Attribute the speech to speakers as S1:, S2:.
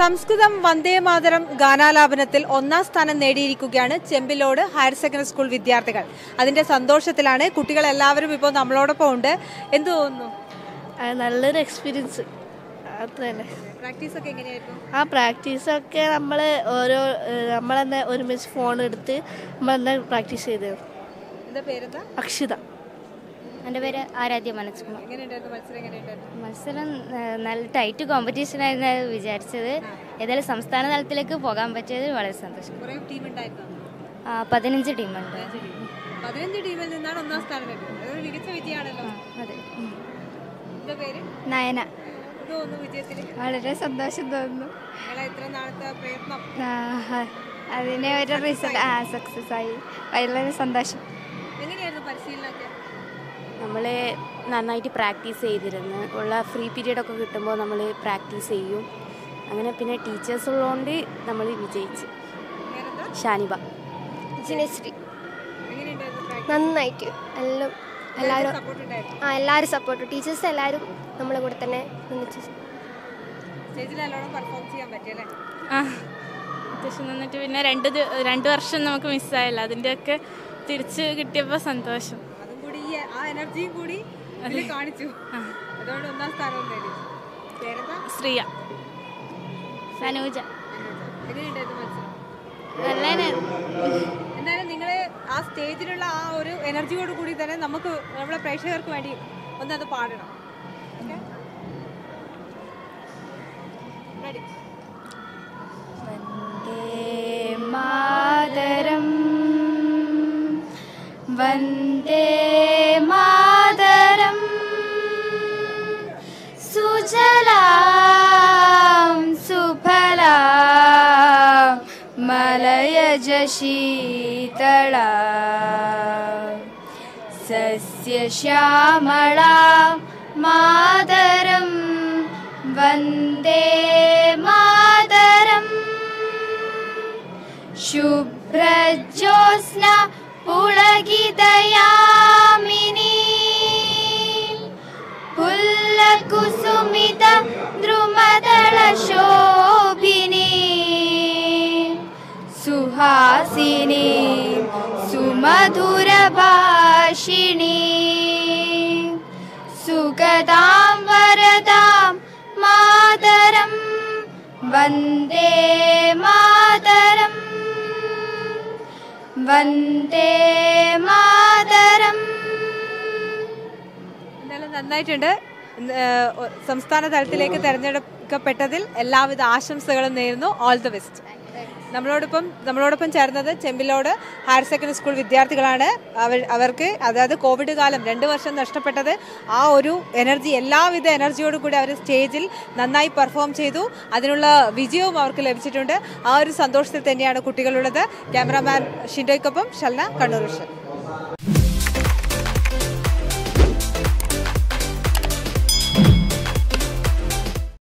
S1: സംസ്കൃതം വന്ദേ മാതരം ഗാനാലാപനത്തിൽ ഒന്നാം സ്ഥാനം നേടിയിരിക്കുകയാണ് Chembilode higher secondary school വിദ്യാർത്ഥികൾ. അതിന്റെ സന്തോഷത്തിലാണ്. കുട്ടികൾ എല്ലാവരും ഇപ്പോൾ നമ്മളോടൊപ്പം ഉണ്ട്. എന്ത് തോന്നുന്നു?
S2: നല്ലൊരു എക്സ്പീരിയൻസ് അത്രയല്ലേ.
S1: പ്രാക്ടീസ് ഒക്കെ എങ്ങനെയായിരുന്നു?
S2: പ്രാക്ടീസൊക്കെ നമ്മളെന്നെ ഒരുമിച്ച് ഫോൺ എടുത്ത് നമ്മളെന്നെ പ്രാക്ടീസ് ചെയ്തത്.
S1: എന്താ പേരെന്താ?
S2: അക്ഷിത.
S3: എൻ്റെ പേര് ആരാധ്യ മനസ്കുമാർ. മത്സരം നല്ല ടൈറ്റ് കോമ്പറ്റീഷൻ ആയിരുന്നു വിചാരിച്ചത്. ഏതായാലും സംസ്ഥാന തലത്തിലേക്ക് പോകാൻ പറ്റിയത് വളരെ സന്തോഷം. 15 ടീമുണ്ട്.
S1: 15 ടീമിൽ നിന്നാണ് ഒന്നാം സ്ഥാനം നേടിയത്. അതൊരു മികച്ച വിജയമാണല്ലോ.
S3: അതെ.
S1: എന്താ പേര്?
S3: നയന.
S2: വളരെ സന്തോഷം തോന്നുന്നു.
S1: ഇത്ര നാളത്തെ പ്രയത്നം
S2: അതിനെ ഒരു റിസൾട്ട് സക്സസ് ആയി. വളരെ സന്തോഷം.
S1: എങ്ങനെയായിരുന്നു പരിശീലനമൊക്കെ?
S4: നമ്മൾ നന്നായിട്ട് പ്രാക്ടീസ് ചെയ്തിരുന്നു. ഉള്ള ഫ്രീ പീരീഡൊക്കെ കിട്ടുമ്പോൾ നമ്മൾ പ്രാക്ടീസ് ചെയ്യും. അങ്ങനെ പിന്നെ ടീച്ചേഴ്സ് ഉള്ളതുകൊണ്ട് നമ്മൾ വിജയിച്ചു. ഷാനിബ.
S2: ജിനശ്രീ. നന്നായിട്ട് എല്ലാവരും സപ്പോർട്ട്. ടീച്ചേഴ്സ് എല്ലാവരും നമ്മളെ കൂടെ തന്നെ
S5: അത്യാവശ്യം നന്നിട്ട് പിന്നെ രണ്ട് വർഷം നമുക്ക് മിസ്സായല്ലോ. അതിൻ്റെയൊക്കെ തിരിച്ച് കിട്ടിയപ്പോൾ സന്തോഷം. ശ്രീയ.
S3: സനൂജ.
S1: എന്തായാലും നിങ്ങളെ ആ സ്റ്റേജിലുള്ള ആ ഒരു എനർജിയോട് കൂടി തന്നെ നമ്മളെ പ്രേക്ഷകർക്ക് വേണ്ടി ഒന്നത് പാടണം.
S3: വന്ദേ മാതരം സുജലാം സുഫലാം മലയജ ശീതളാം സസ്യശ്യാമളാം മാതരം വന്ദേ മാതരം ശുഭ്രജ്യോത്സ്ന പുളകിതയാമിനി പുല്ലകുസുമിത ദ്രുമദള ശോഭിനി സുഹാസിനി സുമധുര ഭാഷിണി സുഗതാം വരദാം മാതരം വന്ദേ മാതരം വന്ദേ മാതരം.
S1: എന്തായാലും നന്നായിട്ടുണ്ട്. സംസ്ഥാന തലത്തിലേക്ക് തെരഞ്ഞെടുക്കപ്പെട്ടതിൽ എല്ലാവിധ ആശംസകളും നേരുന്നു. All the best. നമ്മളോടൊപ്പം ചേർന്നത് ചെമ്പിലോട് ഹയർ സെക്കൻഡറി സ്കൂൾ വിദ്യാർത്ഥികളാണ്. അവർക്ക് അതായത് കോവിഡ് കാലം 2 വർഷം നഷ്ടപ്പെട്ടത് ആ ഒരു എനർജി, എല്ലാവിധ എനർജിയോടും കൂടി അവർ സ്റ്റേജിൽ നന്നായി പെർഫോം ചെയ്തു. അതിനുള്ള വിജയവും അവർക്ക് ലഭിച്ചിട്ടുണ്ട്. ആ ഒരു സന്തോഷത്തിൽ തന്നെയാണ് കുട്ടികളുള്ളത്. ക്യാമറാമാൻ ഷിൻഡോയ്ക്കൊപ്പം ഷൽന, കണ്ണൂർ വിഷൻ.